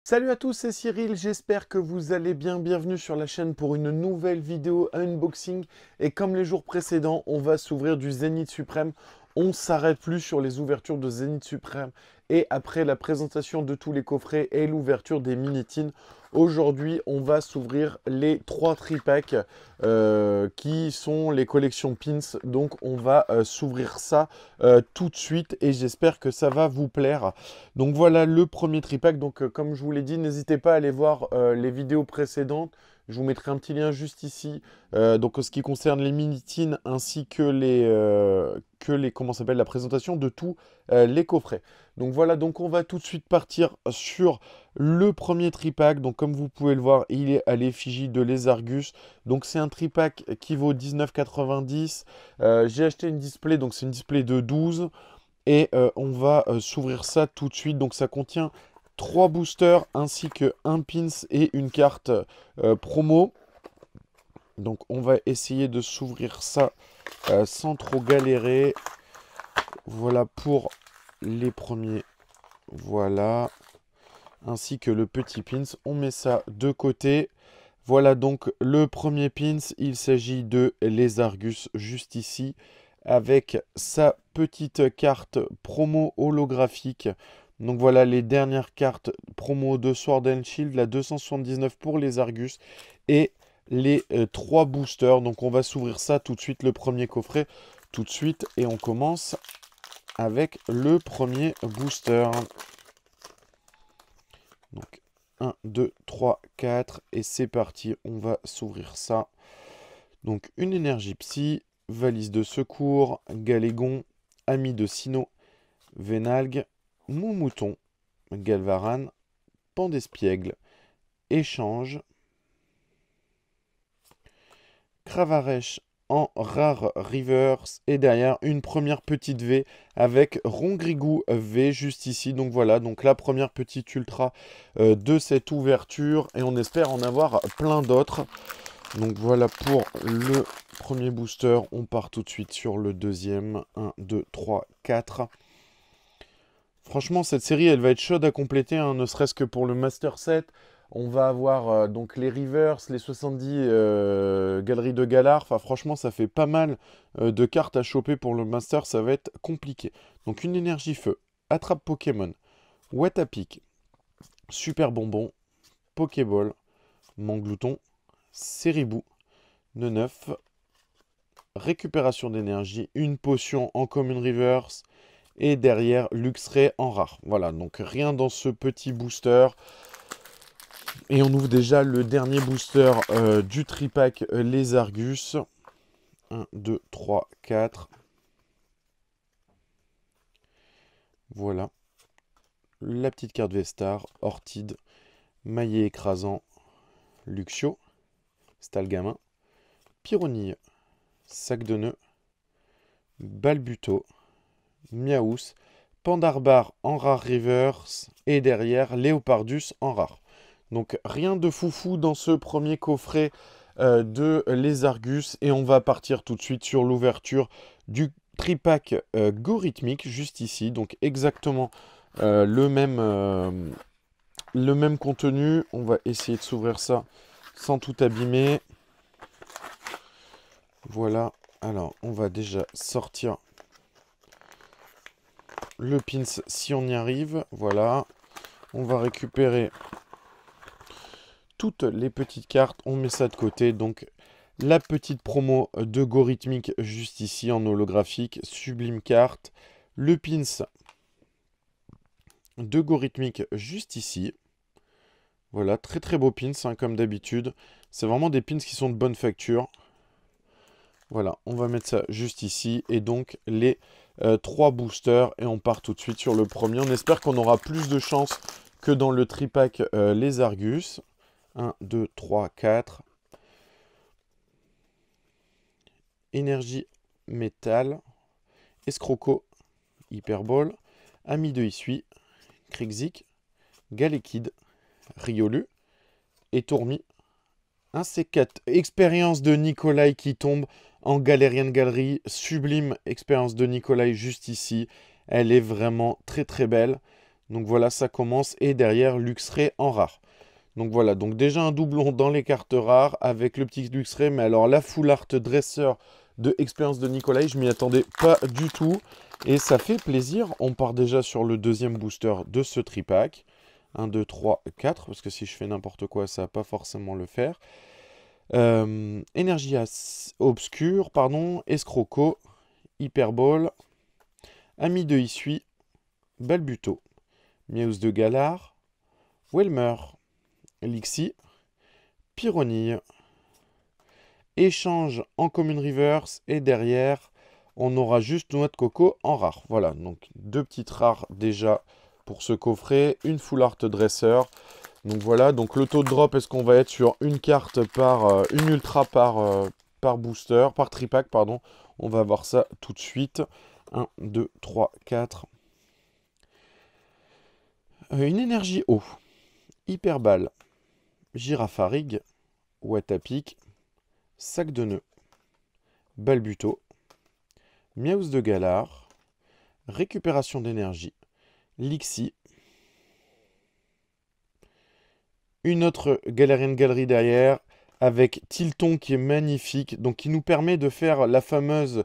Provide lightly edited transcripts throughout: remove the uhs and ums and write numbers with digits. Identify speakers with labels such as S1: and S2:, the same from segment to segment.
S1: Salut à tous, c'est Cyril, j'espère que vous allez bien. Bienvenue sur la chaîne pour une nouvelle vidéo unboxing. Et comme les jours précédents, on va s'ouvrir du Zénith Suprême. On ne s'arrête plus sur les ouvertures de Zénith Suprême. Et après la présentation de tous les coffrets et l'ouverture des mini-tins, aujourd'hui, on va s'ouvrir les 3 tripacks qui sont les collections pins. Donc, on va s'ouvrir ça tout de suite et j'espère que ça va vous plaire. Donc voilà le premier tripack. Donc comme je vous l'ai dit, n'hésitez pas à aller voir les vidéos précédentes. Je vous mettrai un petit lien juste ici. Donc en ce qui concerne les mini-tins ainsi que comment s'appelle la présentation de tous les coffrets. Donc voilà, donc on va tout de suite partir sur le premier tripack. Donc comme vous pouvez le voir, il est à l'effigie de Lézargus. Donc c'est un tripack qui vaut 19,90. J'ai acheté une display, donc c'est une display de 12. Et on va s'ouvrir ça tout de suite. Donc ça contient 3 boosters ainsi que un pins et une carte promo. Donc on va essayer de s'ouvrir ça sans trop galérer. Voilà pour les premiers. Voilà. Ainsi que le petit pins. On met ça de côté. Voilà donc le premier pins. Il s'agit de Lézargus juste ici, avec sa petite carte promo holographique. Donc voilà les dernières cartes promo de Sword and Shield, la 279 pour les Argus et les 3 boosters. Donc on va s'ouvrir ça tout de suite, le premier coffret tout de suite, et on commence avec le premier booster. Donc 1, 2, 3, 4 et c'est parti, on va s'ouvrir ça. Donc une énergie psy, valise de secours, Galégon, ami de Sino, Vénalgue, Moumouton, Galvaran, Pandespiègle, Échange, Cravarèche en rare reverse et derrière une première petite V avec Rongrigou V juste ici. Donc voilà, donc la première petite ultra de cette ouverture et on espère en avoir plein d'autres. Donc voilà pour le premier booster, on part tout de suite sur le deuxième. 1, 2, 3, 4. Franchement, cette série, elle va être chaude à compléter, hein, ne serait-ce que pour le Master Set. On va avoir donc les Rivers, les 70 Galeries de Galar. Enfin, franchement, ça fait pas mal de cartes à choper pour le Master, ça va être compliqué. Donc une énergie feu, attrape Pokémon, Wetapic, Super Bonbon, Pokéball, Manglouton, Ceribou, Neuf, récupération d'énergie, une potion en Common Reverse et derrière Luxray en rare. Voilà, donc rien dans ce petit booster. Et on ouvre déjà le dernier booster du tripack les Argus. 1, 2, 3, 4. Voilà. La petite carte Vestar, Ortide, Maillet écrasant, Luxio, Stalgamin, Pyronille, Sac de nœud, Balbuto, Miaous, Pandarbar en rare reverse et derrière Léopardus en rare. Donc rien de foufou dans ce premier coffret de les Argus et on va partir tout de suite sur l'ouverture du tripack Gorhythmique juste ici. Donc exactement le même contenu. On va essayer de s'ouvrir ça sans tout abîmer. Voilà. Alors on va déjà sortir le pins si on y arrive. Voilà. On va récupérer toutes les petites cartes. On met ça de côté. Donc la petite promo de Gorhythmique juste ici en holographique. Sublime carte. Le pins de Gorhythmique juste ici. Voilà, très très beau pins hein, comme d'habitude. C'est vraiment des pins qui sont de bonne facture. Voilà, on va mettre ça juste ici. Et donc les 3 boosters. Et on part tout de suite sur le premier. On espère qu'on aura plus de chance que dans le tripack les Argus. 1, 2, 3, 4. Énergie métal. Escroco. Hyperball. Ami de Issui. Krixik. Galekid. Riolu. Et Tourmi. Un C4. Expérience de Nikolai qui tombe en Galerian Galerie. Sublime expérience de Nikolai juste ici. Elle est vraiment très très belle. Donc voilà, ça commence. Et derrière, Luxray en rare. Donc voilà, donc déjà un doublon dans les cartes rares avec le petit Luxray. Mais alors la Full Art Dresseur de Expérience de Nicolas, je m'y attendais pas du tout. Et ça fait plaisir. On part déjà sur le deuxième booster de ce tripack. 1, 2, 3, 4. Parce que si je fais n'importe quoi, ça va pas forcément le faire. Énergie obscure, pardon. Escroco. Hyperbole. Ami de Issui. Balbuto. Miaus de Galar. Welmer. Lixie. Pyronille. Échange en commune reverse. Et derrière, on aura juste noix de coco en rare. Voilà, donc 2 petites rares déjà pour ce coffret. Une Full Art Dresseur. Donc voilà, donc le taux de drop, est-ce qu'on va être sur une carte par... une ultra par booster, par tripack, pardon. On va voir ça tout de suite. 1, 2, 3, 4. Une énergie eau. Hyperball. Girafarig. Watapic. Sac de nœuds. Balbuto. Miaus de Galar. Récupération d'énergie. Lixie. Une autre Galarian Gallery derrière avec Tilton qui est magnifique, donc qui nous permet de faire la fameuse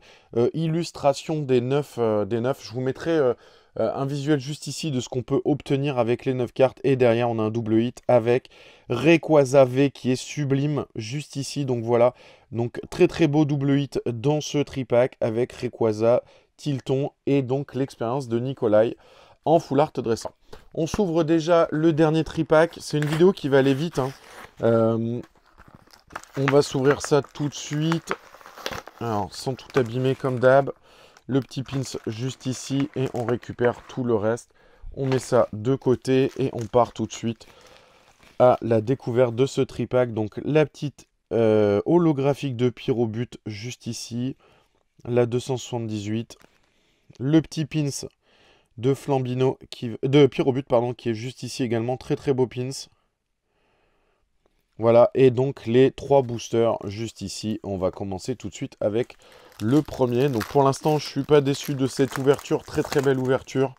S1: illustration des 9. Je vous mettrai un visuel juste ici de ce qu'on peut obtenir avec les 9 cartes. Et derrière, on a un double hit avec Rayquaza V qui est sublime juste ici. Donc voilà, donc très très beau double hit dans ce tripack avec Rayquaza, Tilton et donc l'expérience de Nikolai en Full Art Dresseur. On s'ouvre déjà le dernier tripack. C'est une vidéo qui va aller vite, hein. On va s'ouvrir ça tout de suite. Alors, sans tout abîmer comme d'hab. Le petit pins juste ici et on récupère tout le reste. On met ça de côté et on part tout de suite à la découverte de ce tripack. Donc la petite holographique de Pyrobut juste ici. La 278. Le petit pins de Flambino, de Pyrobut, pardon, qui est juste ici également. Très très beau pins. Voilà, et donc les 3 boosters juste ici. On va commencer tout de suite avec le premier. Donc pour l'instant, je ne suis pas déçu de cette ouverture. Très très belle ouverture.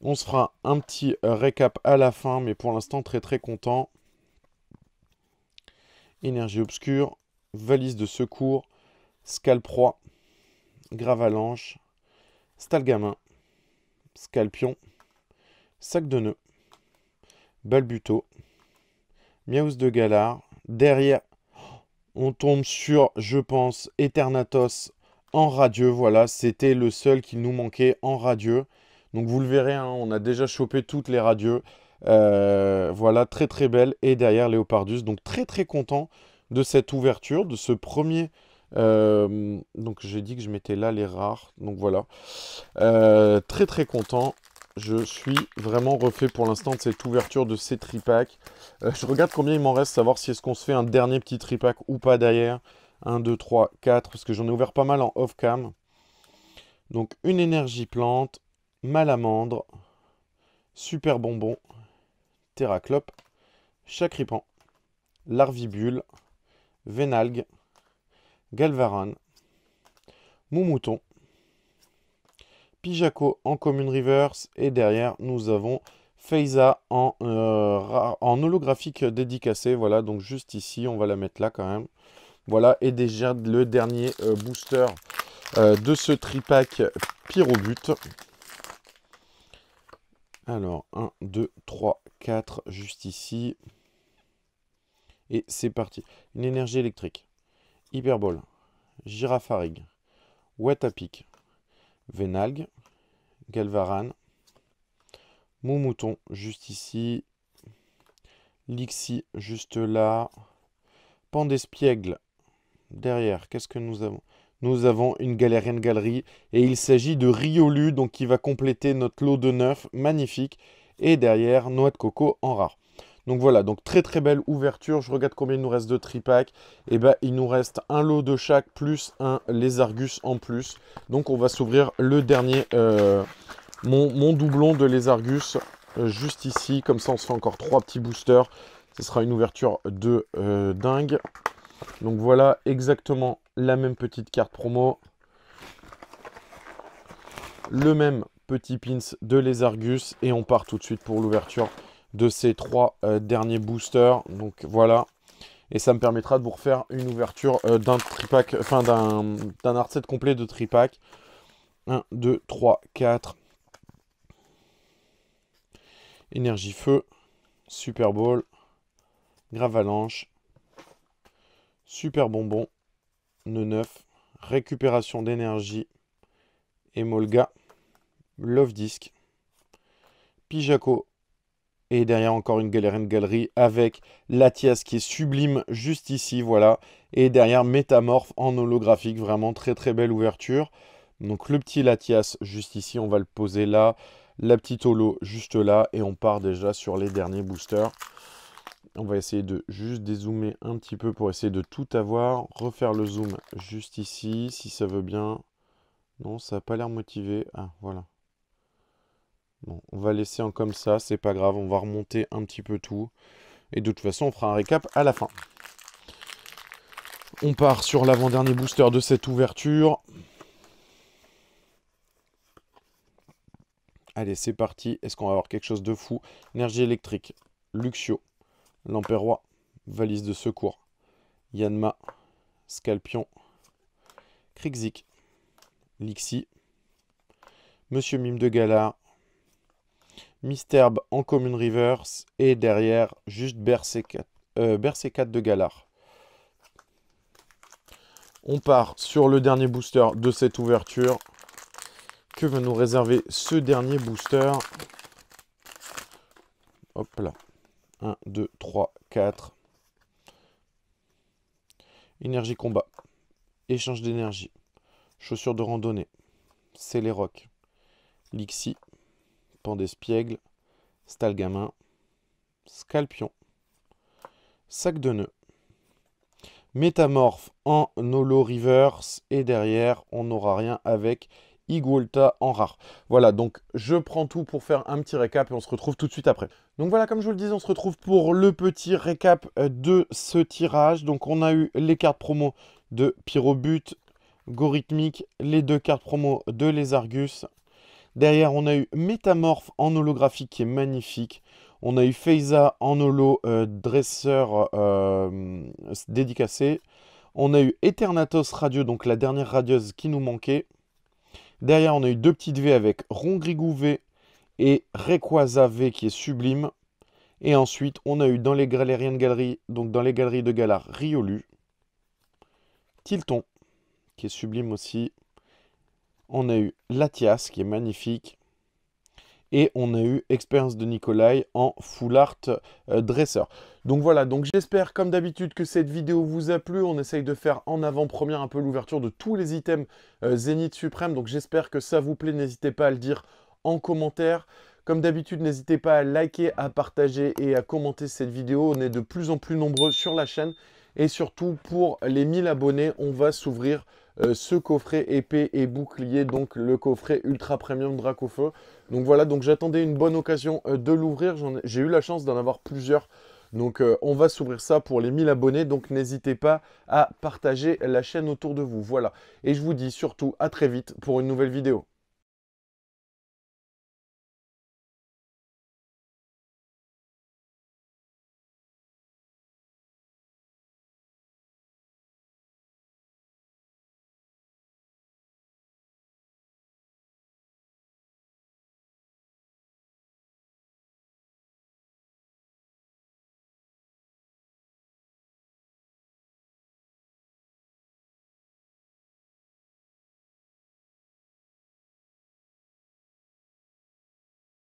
S1: On se fera un petit récap à la fin, mais pour l'instant, très très content. Énergie obscure, valise de secours, Scalproie, Gravalanche, Stalgamin, Scalpion, Sac de nœuds, Balbuto, Miaus de Galar. Derrière, on tombe sur, je pense, Eternatus en radieux. Voilà, c'était le seul qui nous manquait en radieux. Donc vous le verrez, hein, on a déjà chopé toutes les radieux. Voilà, très très belle. Et derrière, Léopardus. Donc très très content de cette ouverture, de ce premier... donc j'ai dit que je mettais là les rares. Donc voilà. Très très content. Je suis vraiment refait pour l'instant de cette ouverture de ces tripacks. Je regarde combien il m'en reste, savoir si est-ce qu'on se fait un dernier petit tripack ou pas derrière. 1, 2, 3, 4, parce que j'en ai ouvert pas mal en off-cam. Donc une énergie plante, Malamandre, Super Bonbon, Terraclope, Chacripan, Larvibule, Vénalgue, Galvaran, Moumouton, Pijaco en commune reverse. Et derrière, nous avons Feiza en holographique dédicacé. Voilà, donc juste ici, on va la mettre là quand même. Voilà, et déjà le dernier booster de ce tripack Pyrobut. Alors, 1, 2, 3, 4, juste ici. Et c'est parti. Une énergie électrique. Hyperbole. Girafarig. Watapic. Vénalgue. Galvaran. Moumouton, juste ici. Lixie, juste là. Pandespiègle. Derrière, qu'est-ce que nous avons? Nous avons une Galarian Gallery. Et il s'agit de Riolu, donc qui va compléter notre lot de 9. Magnifique. Et derrière, noix de coco en rare. Donc voilà, donc très très belle ouverture. Je regarde combien il nous reste de tripack. Et ben il nous reste un lot de chaque plus un Lézargus en plus. Donc on va s'ouvrir le dernier, mon doublon de Lézargus juste ici. Comme ça on se fait encore 3 petits boosters. Ce sera une ouverture de dingue. Donc voilà exactement la même petite carte promo. Le même petit pins de Lézargus et on part tout de suite pour l'ouverture de ces 3 derniers boosters. Donc voilà, et ça me permettra de vous refaire une ouverture d'un tripack, enfin d'un hard set complet de tripack. 1, 2, 3, 4. Énergie feu, Super Ball, Gravalanche, Super Bonbon, nœud 9, récupération d'énergie, Emolga, Love Disc, Pijaco, et derrière encore une Galarian Galerie avec Latias qui est sublime juste ici, voilà. Et derrière Métamorphe en holographique, vraiment très très belle ouverture. Donc le petit Latias juste ici, on va le poser là. La petite holo juste là et on part déjà sur les derniers boosters. On va essayer de juste dézoomer un petit peu pour essayer de tout avoir. Refaire le zoom juste ici, si ça veut bien. Non, ça n'a pas l'air motivé. Ah, voilà. Bon, on va laisser en comme ça, c'est pas grave. On va remonter un petit peu tout. Et de toute façon, on fera un récap à la fin. On part sur l'avant-dernier booster de cette ouverture. Allez, c'est parti. Est-ce qu'on va avoir quelque chose de fou? Énergie électrique, Luxio, Lamperrois, Valise de secours, Yanma, Scalpion, Krixik, Lixie, Monsieur Mime de Galar, Misterbe en Commune Reverse et derrière juste Berserkat de Galar. On part sur le dernier booster de cette ouverture. Que va nous réserver ce dernier booster? Hop là. 1, 2, 3, 4. Énergie combat. Échange d'énergie. Chaussures de randonnée. Céléroc. Lixie. Pandespiègle. Stalgamin. Scalpion. Sac de nœuds. Métamorphe en holo reverse. Et derrière, on n'aura rien avec Igolta en rare. Voilà, donc je prends tout pour faire un petit récap et on se retrouve tout de suite après. Donc voilà, comme je vous le disais, on se retrouve pour le petit récap de ce tirage. Donc on a eu les cartes promo de Pyrobut, Gorithmique, les 2 cartes promo de Lézargus. Derrière, on a eu Métamorphe en holographique qui est magnifique. On a eu Feiza en holo dresseur dédicacé. On a eu Eternatos Radio, donc la dernière radieuse qui nous manquait. Derrière, on a eu 2 petites V avec Rongrigou V et Rayquaza V qui est sublime. Et ensuite, on a eu dans les Galarian Galeries, donc dans les galeries de Galar, Riolu, Tilton qui est sublime aussi. On a eu Latias qui est magnifique. Et on a eu Expérience de Nikolai en Full Art Dresseur. Donc voilà, donc j'espère comme d'habitude que cette vidéo vous a plu. On essaye de faire en avant-première un peu l'ouverture de tous les items Zénith Suprême. Donc j'espère que ça vous plaît. N'hésitez pas à le dire en commentaire. Comme d'habitude, n'hésitez pas à liker, à partager et à commenter cette vidéo. On est de plus en plus nombreux sur la chaîne. Et surtout, pour les 1000 abonnés, on va s'ouvrir ce coffret épée et bouclier, donc le coffret ultra premium Dracofeu. Donc voilà, donc j'attendais une bonne occasion de l'ouvrir. J'ai eu la chance d'en avoir plusieurs. Donc on va s'ouvrir ça pour les 1000 abonnés. Donc n'hésitez pas à partager la chaîne autour de vous. Voilà. Et je vous dis surtout à très vite pour une nouvelle vidéo.